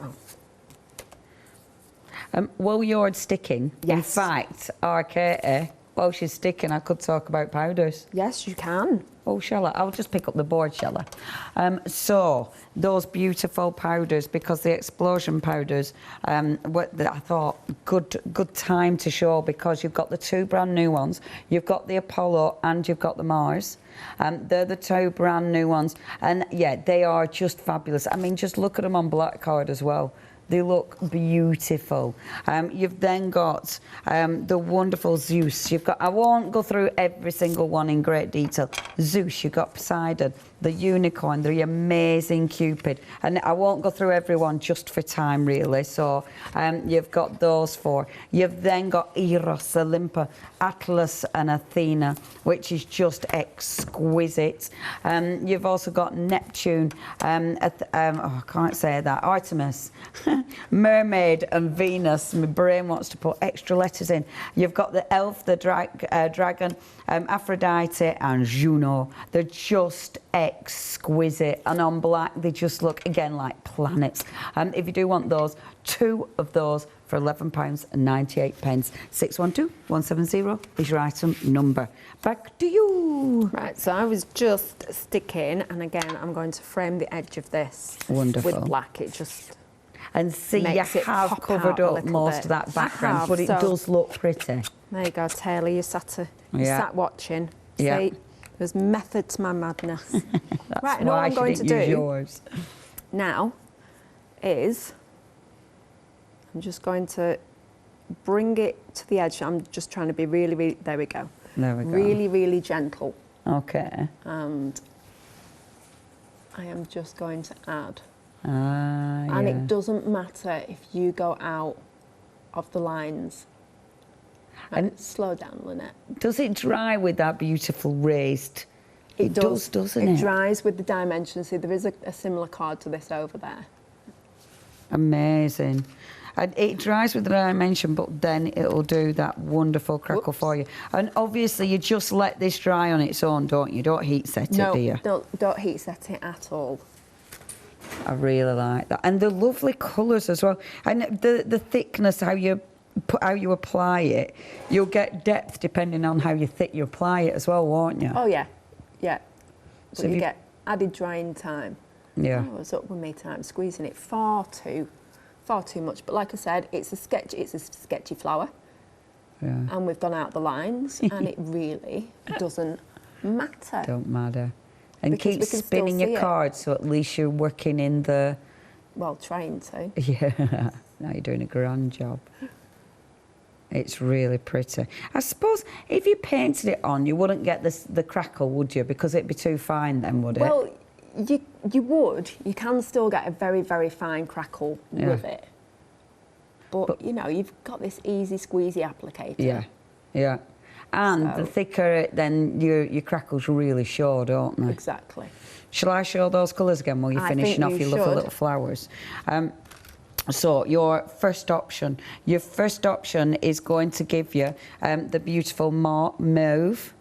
While you're sticking, in fact, Katie, while she's sticking, I could talk about powders. Yes, you can. Oh, shall I? I'll just pick up the board, shall I? So, those beautiful powders, because the explosion powders, I thought, good time to show, because you've got the two brand new ones. You've got the Apollo and you've got the Mars. They're the two brand new ones. And, yeah, they are just fabulous. I mean, just look at them on black card as well. They look beautiful. You've then got the wonderful Zeus. I won't go through every single one in great detail. Zeus, you've got Poseidon, the unicorn, the amazing Cupid. And I won't go through everyone just for time, really. So you've got those four. You've then got Eros, Olympia, Atlas and Athena, which is just exquisite. You've also got Neptune, I can't say that, Artemis, Mermaid and Venus. My brain wants to put extra letters in. You've got the elf, the dragon, Aphrodite and Juno. They're just exquisite, and on black they just look again like planets. If you do want those, two of those for £11.98. 612 170 is your item number. Back to you. Right, so I was just sticking, and again I'm going to frame the edge of this with black. It just and see, you have covered up most of that background, but it does look pretty. There you go, Taylor. You sat watching. Yeah. See, there's method to my madness. That's right, and all why I'm going to do yours. now is I'm just going to bring it to the edge. I'm just trying to be really, really. There we go. There we go. Really, really gentle. Okay. And I am just going to add. And yeah. It doesn't matter if you go out of the lines. And slow down, Lynette. Does it dry with that beautiful raised? It does, doesn't it? It dries with the dimensions. See, there is a similar card to this over there. Amazing. And it dries with the dimension, but then it'll do that wonderful crackle for you. And obviously, you just let this dry on its own, don't you? Don't heat set it, do you? No, don't heat set it at all. I really like that. And the lovely colours as well. And the thickness, how you apply it, you'll get depth depending on how thick you apply it as well, won't you? Oh, yeah. Yeah. So you get added drying time. Yeah. Oh, I was up with me time squeezing it far too much. But like I said, it's a sketchy flower. Yeah. And we've gone out the lines, and it really doesn't matter. Don't matter. And because keep spinning your cards, so at least you're working in the... Well, trying to. Yeah. Now you're doing a grand job. It's really pretty. I suppose if you painted it on, you wouldn't get the crackle, would you? Because it'd be too fine then, would it? Well, you would. You can still get a very, very fine crackle with it. But, you know, you've got this easy squeezy applicator. Yeah, yeah. And the thicker, then your crackles really show, don't they? Exactly. Shall I show those colours again while you're finishing off your lovely little flowers? So your first option is going to give you the beautiful mauve,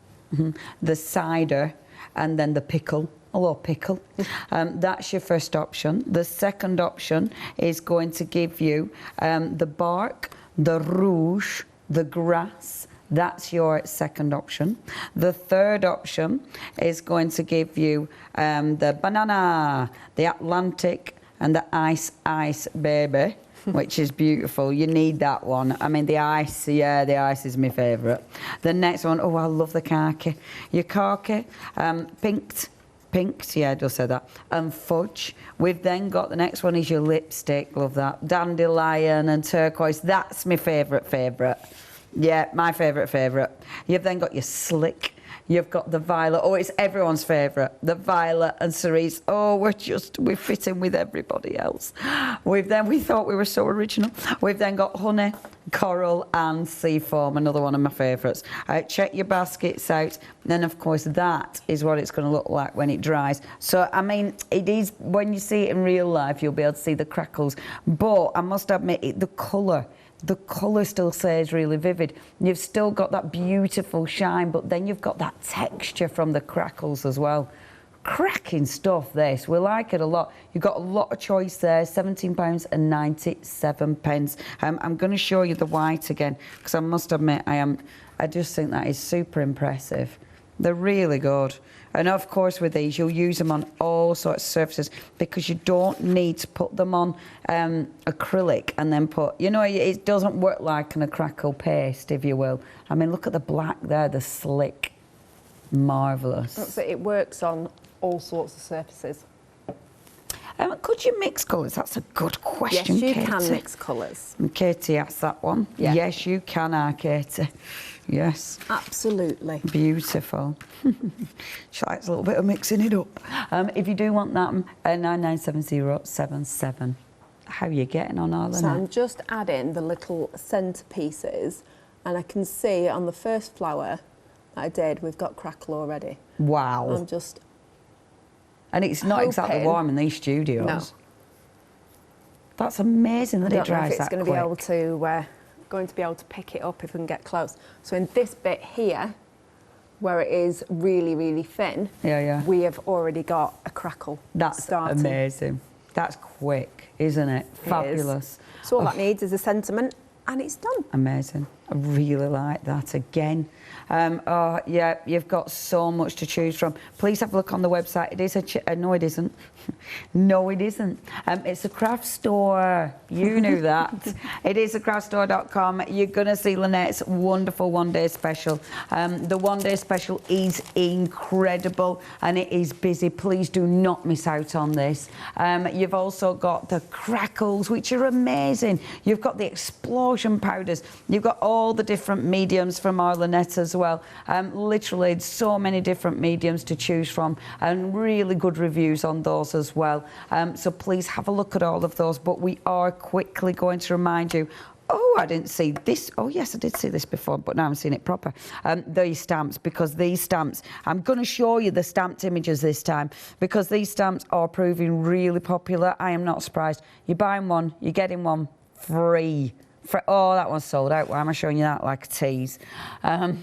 the cider, and then the pickle. Hello, pickle. That's your first option. The second option is going to give you the bark, the rouge, the grass. That's your second option. The third option is going to give you the banana, the Atlantic, and the ice baby, which is beautiful. You need that one. I mean, the ice is my favourite. The next one, oh, I love the khaki. Your khaki, pinked, yeah, I just said that, and fudge. We've then got, the next one is your lipstick, love that. Dandelion and turquoise, that's my favourite. Yeah, my favourite. You've then got your slick. You've got the violet. Oh, it's everyone's favourite. The violet and cerise. Oh, we're fitting with everybody else. We thought we were so original. We've then got honey, coral and sea foam, another one of my favourites. Check your baskets out. And then, of course, that is what it's going to look like when it dries. So, I mean, it is, when you see it in real life, you'll be able to see the crackles. But I must admit, the colour still stays really vivid. You've still got that beautiful shine, but then you've got that texture from the crackles as well. Cracking stuff, this. We like it a lot. You've got a lot of choice there, £17.97. I'm going to show you the white again, because I must admit, I just think that is super impressive. They're really good. And of course with these, you'll use them on all sorts of surfaces, because you don't need to put them on acrylic and then put, you know, it doesn't work like an acrylic paste, if you will. I mean, look at the black there, the slick. Marvellous. So it works on all sorts of surfaces. Could you mix colours? That's a good question, Yes, you Katie. can mix colours. And Katie asked that one. Yeah. Yes, you can, Katie. Yes. Absolutely. Beautiful. She likes a little bit of mixing it up. If you do want that, 997077. How are you getting on, Arlene? So I'm just adding the little centre pieces, and I can see on the first flower that I did, we've got crackle already. Wow. I'm just And it's not exactly warm in these studios. No. That's amazing that it dries that quick. I don't know if it's going to be able to pick it up if we can get close. So in this bit here, where it is really, really thin, we have already got a crackle. That's starting. Amazing. That's quick, isn't it? Fabulous. So all that needs is a sentiment, and it's done. Amazing. I really like that again. Oh, yeah, you've got so much to choose from. Please have a look on the website. It is no, it isn't. No, it isn't. It's a craft store. You knew that. It is acraftstore.com. You're going to see Lynette's wonderful one-day special. The one-day special is incredible, and it is busy. Please do not miss out on this. You've also got the crackles, which are amazing. You've got the explosion motion powders. You've got all the different mediums from our Lynette as well. Literally so many different mediums to choose from, and really good reviews on those as well. So please have a look at all of those. But we are quickly going to remind you, oh, I didn't see this. Oh, yes, I did see this before, but now I'm seeing it proper. These stamps, because these stamps, I'm going to show you the stamped images this time, because these stamps are proving really popular. I am not surprised. You're buying one, you're getting one free. Oh, that one's sold out. Why am I showing you that like a tease? Yeah,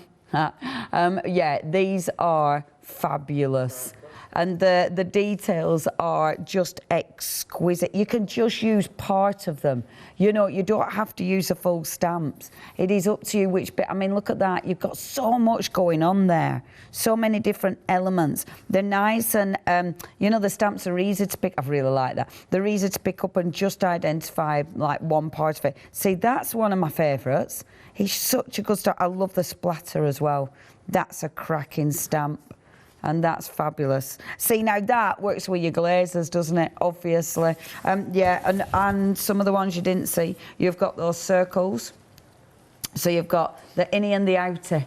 these are fabulous. And the details are just exquisite. You can just use part of them. You know, you don't have to use the full stamps. It is up to you which bit. I mean, look at that. You've got so much going on there. So many different elements. They're nice and, you know, the stamps are easy to pick. I really like that. They're easy to pick up and just identify, like, one part of it. See, that's one of my favourites. He's such a good stamp. I love the splatter as well. That's a cracking stamp. And that's fabulous. See, now that works with your glazers, doesn't it? Obviously. Yeah, and some of the ones you didn't see, you've got those circles. So you've got the innie and the outer.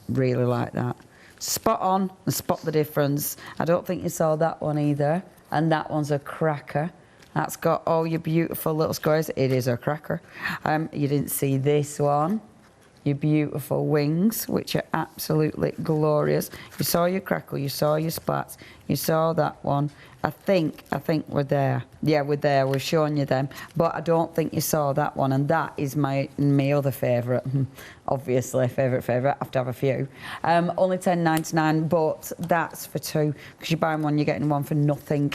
Really like that. Spot on and spot the difference. I don't think you saw that one either. And that one's a cracker. That's got all your beautiful little squares. It is a cracker. You didn't see this one. Your beautiful wings, which are absolutely glorious. You saw your crackle, you saw your splats, you saw that one. I think we're there. Yeah, we're there. We're showing you them. But I don't think you saw that one, and that is my other favourite. Obviously, favourite. I have to have a few. Only $10.99, but that's for two, because you're buying one, you're getting one for nothing.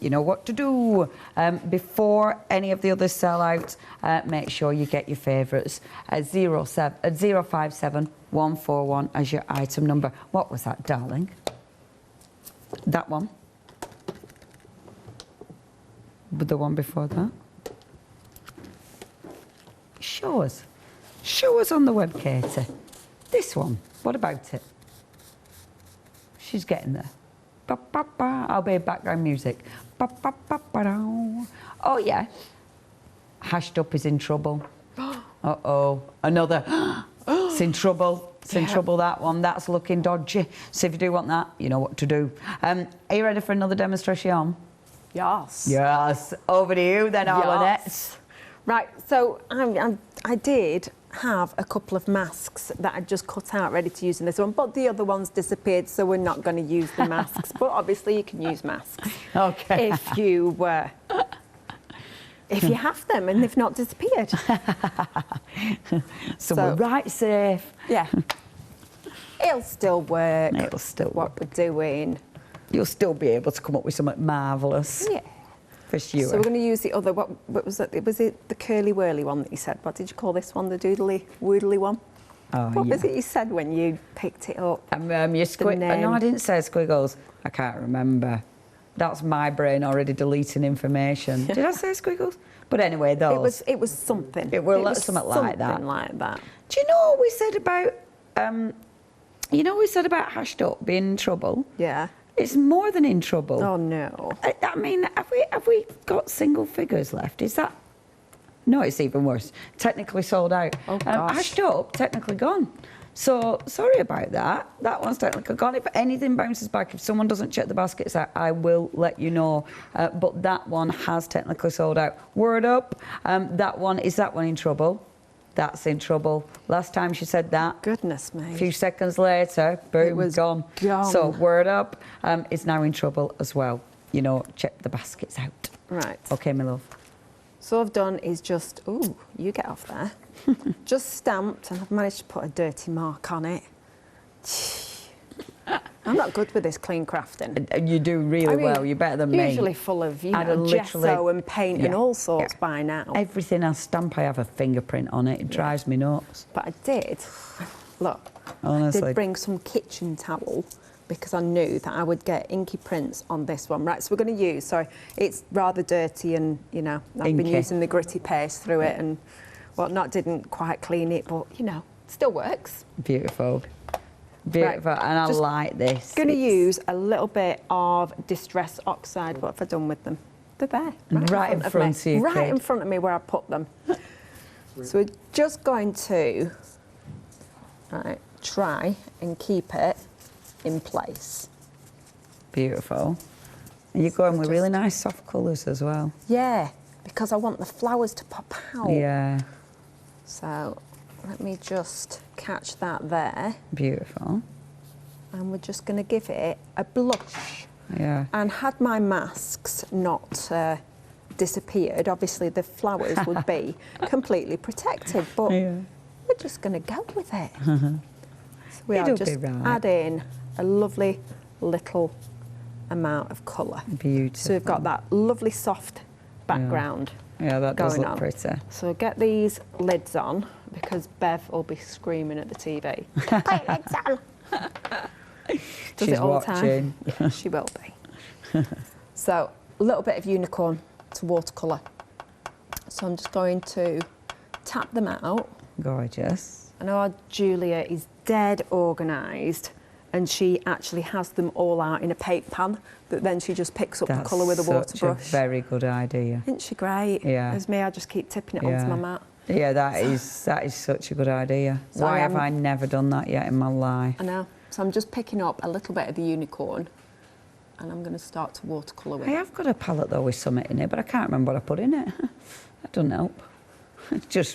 You know what to do. Before any of the others sell out, make sure you get your favourites. 057141 as your item number. What was that, darling? That one. But the one before that. Show us. Show us on the web, Katie. This one. What about it? She's getting there. Ba, ba, ba. I'll be background music. Ba, ba, ba, ba, da. Oh, yeah. Hashed up is in trouble. Uh-oh. Another. It's in trouble. It's in trouble, that one. That's looking dodgy. So if you do want that, you know what to do. Are you ready for another demonstration? Yes. Yes. Over to you then, Lynette. Right, so I did have a couple of masks that I just cut out ready to use in this one, but the other ones disappeared, so we're not going to use the masks. But obviously you can use masks. Okay. If you have them and they've not disappeared. So we're right safe. Yeah. It'll still work. It'll still what work. we're doing. You'll still be able to come up with something marvellous. Yeah. For sure. So we're going to use the other, what was it? Was it the curly whirly one that you said? What did you call this one? The doodly woodly one? Oh, what was it you said when you picked it up? No, I didn't say squiggles. I can't remember. That's my brain already deleting information. Did I say squiggles? But anyway, those. It was something. It was something like that. Like that. Do you know what we said about? You know what we said about hashed up being in trouble? Yeah. It's more than in trouble. Oh no. I mean, have we got single figures left? Is that? No, it's even worse. Technically sold out. Oh gosh. Hashed up, technically gone. So sorry about that. That one's technically gone. If anything bounces back, if someone doesn't check the baskets out, I will let you know. But that one has technically sold out. Word up. That one in trouble? That's in trouble. Last time she said that. Goodness me. A few seconds later, boom, it was gone. So word up. It's now in trouble as well. You know, check the baskets out. Right. Okay, my love. So I've done is just, ooh, you get off there. Just stamped, and I've managed to put a dirty mark on it. I'm not good with this clean crafting. You do really well. You're better than me. Usually full of, gesso and paint and all sorts by now. Everything I stamp, I have a fingerprint on it. It drives me nuts. But I did, look, honestly, I did bring some kitchen towel because I knew that I would get inky prints on this one. Right, so we're going to use, sorry, it's rather dirty and, you know, I've been using the gritty paste through it and whatnot, didn't quite clean it, but, you know, still works. Beautiful. Beautiful, right. And I like this. Going to use a little bit of Distress Oxide. What have I done with them? They're there. Right in front of you. Right in front of me where I put them. So we're just going to try and keep it in place. Beautiful. And you're going with really nice soft colours as well. Yeah, because I want the flowers to pop out. Yeah. So let me just catch that there. Beautiful. And we're just going to give it a blush. Yeah. And had my masks not disappeared, obviously the flowers would be completely protected, but we're just going to go with it. So we are just adding a lovely little amount of colour. Beautiful. So we've got that lovely soft background. Yeah, that does look on. pretty. So get these lids on because Bev will be screaming at the TV. Put lids on. Does She's it all watching. the time? Yeah, she will be. So a little bit of unicorn to watercolour. So I'm just going to tap them out. Gorgeous. I know our Julia is dead organised and she actually has them all out in a paint pan that then she just picks up the colour with a water brush. That's a very good idea. Isn't she great? Yeah. As me, I just keep tipping it onto my mat. Yeah, that is such a good idea. So Why have I never done that yet in my life? I know. So I'm just picking up a little bit of the unicorn and I'm going to start to watercolour with it. I have got a palette though with something in it, but I can't remember what I put in it. That doesn't help.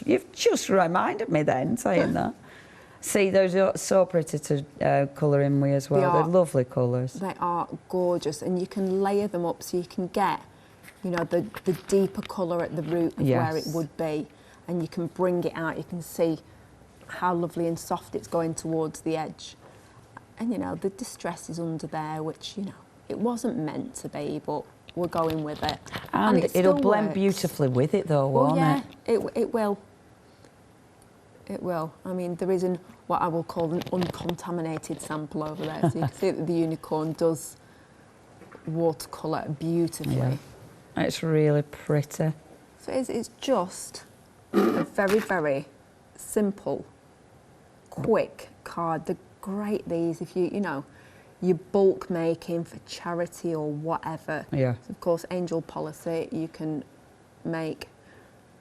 You've just reminded me then, saying that. See, those are so pretty to colour in with as well. They're lovely colours. They are gorgeous, and you can layer them up so you can get, you know, the deeper colour at the root of where it would be, and you can bring it out. You can see how lovely and soft it's going towards the edge. And, you know, the distress is under there, which, you know, it wasn't meant to be, but we're going with it. And it'll blend beautifully with it, though, won't it? It will. It will. I mean, there isn't what I will call an uncontaminated sample over there. So you can see that the unicorn does watercolour beautifully. Yeah. It's really pretty. So it's just a very, very simple, quick card. They're great, these, if you know, you're bulk making for charity or whatever. Yeah. So of course, angel policy, you can make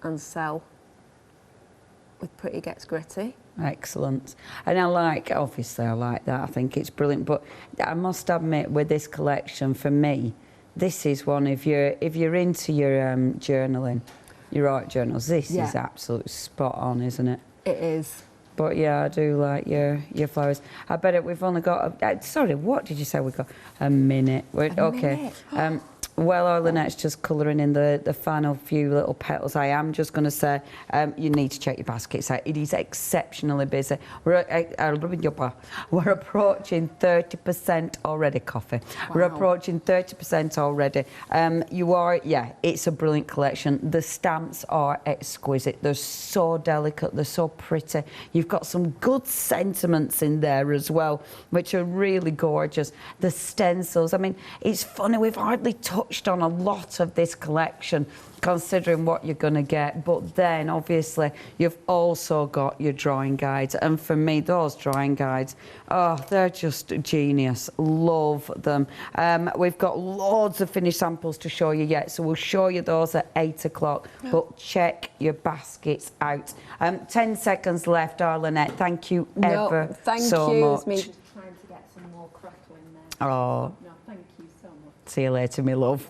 and sell with Pretty Gets Gritty. Excellent. And obviously I like that. I think it's brilliant. But I must admit, with this collection, for me, this is one, if you're into your journaling, your art journals, this is absolutely spot on, isn't it? It is. But yeah, I do like your flowers. I bet we've only got, sorry, what did you say we got? A minute. Okay. Minute. While Lynette's just colouring in the final few little petals, I am just going to say you need to check your baskets out. It is exceptionally busy. We're approaching 30% already, coffee. Wow. We're approaching 30% already. It's a brilliant collection. The stamps are exquisite. They're so delicate. They're so pretty. You've got some good sentiments in there as well, which are really gorgeous. The stencils, I mean, it's funny, we've hardly touched on a lot of this collection considering what you're going to get, but then obviously you've also got your drawing guides, and for me those drawing guides, they're just genius. Love them. We've got loads of finished samples to show you yet, so we'll show you those at 8 o'clock, but check your baskets out. 10 seconds left, Lynette. Thank you ever so much. Thank you. It's me just trying to get some more crackle in there. Oh. No, thank you so much. See you later, my love.